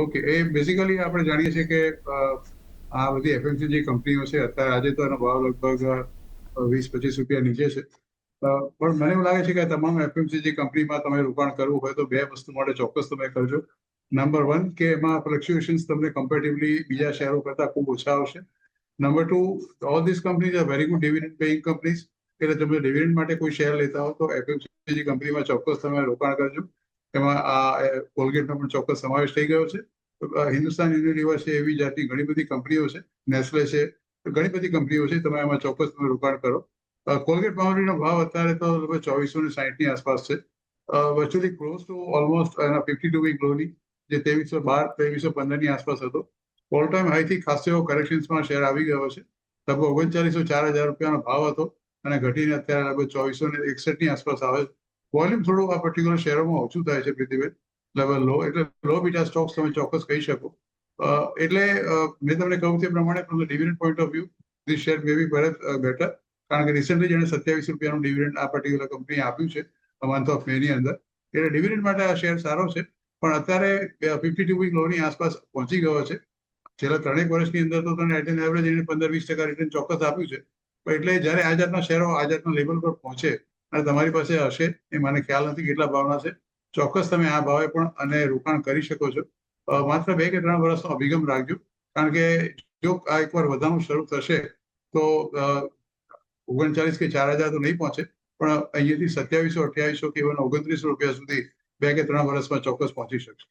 Okay, એ basically આપણે જાણીએ છીએ કે આ બધી એફએમસીજી કંપનીઓ છે અત્યારે, આજે તો એનો ભાવ લગભગ 20-25 રૂપિયા નીચે છે. પણ મને એવું લાગે છે કે તમામ એફએમસીજી કંપનીમાં તમે રોકાણ કરવું હોય તો બે વસ્તુ માટે ચોક્કસ તમે કરજો. નંબર 1 કે એમાં ફ્લક્ચ્યુએશન્સ તમને કમ્પેરેટિવલી બીજા શેરો કરતા ખૂબ ઓછા આવશે. Number 2, all this companies are very good dividend paying companies. એટલે તમે ડિવિડન્ડ માટે કોઈ શેર લેતા હો તો એફએમસીજી કંપનીમાં ચોક્કસ તમે રોકાણ કરજો. એમાં આ કોલગેટનો પણ ચોક્કસ સમાવેશ થઈ ગયો છે. હિન્દુસ્તાન યુનિલિવર છે, એવી જાતની ઘણી બધી કંપનીઓ છે, નેસ્લે છે, ઘણી બધી કંપનીઓ છે, તમે એમાં ચોક્કસ તમે રોકાણ કરો. કોલગેટ પાવડરનો ભાવ અત્યારે તો લગભગ 2460 ની આસપાસ છે. વર્ચ્યુઅલી ક્લોઝ ટુ ઓલમોસ્ટ એના 52 વીક લોની, જે 2312-2315 ની આસપાસ હતો. ઓલ ટાઈમ હાઈથી ખાસો એવો કરેક્શન્સમાં શેર આવી ગયો છે. લગભગ 3904 રૂપિયાનો ભાવ હતો અને ઘટીને અત્યારે લગભગ 2461 ની આસપાસ આવે છે. વોલ્યુમ થોડું આ પર્ટિક્યુલર શેરોમાં ઓછું થાય છે પૃથ્વીબેન, લેવલ લો, એટલે લો બીટા સ્ટોક્સ તમે ચોક્કસ કહી શકો. એટલે મેં તમને કહ્યું તે પ્રમાણે from the dividend point of view this share may be better, કારણ કે રિસેન્ટલી જેણે 27 રૂપિયાનું ડિવિડન્ડ આ પર્ટિક્યુલર કંપની આપ્યું છે મંથ ઓફ મે ની અંદર, એટલે ડિવિડન્ડ માટે આ શેર સારો છે. પણ અત્યારે 52 વીક લોની આસપાસ પહોંચી ગયો છે. છેલ્લા 3 વર્ષની અંદર તો તમને એટ એન એવરેજ એને 15-20% રિટર્ન ચોક્કસ આપ્યું છે. એટલે જ્યારે આ જાતના શેરો આ જાતના લેવલ પર પહોંચે અને તમારી પાસે હશે, એ મને ખ્યાલ નથી કેટલા ભાવના છે, ચોક્કસ તમે આ ભાવે પણ અને રોકાણ કરી શકો છો. માત્ર 2 કે 3 વર્ષનો અભિગમ રાખજો, કારણ કે જો આ એકવાર વધવાનું શરૂ થશે તો 39 કે 4000 તો નહીં પહોંચે, પણ અહીંયાથી 2700-2800 કે 29 રૂપિયા સુધી 2 કે 3 વર્ષમાં ચોક્કસ પહોંચી શકશે.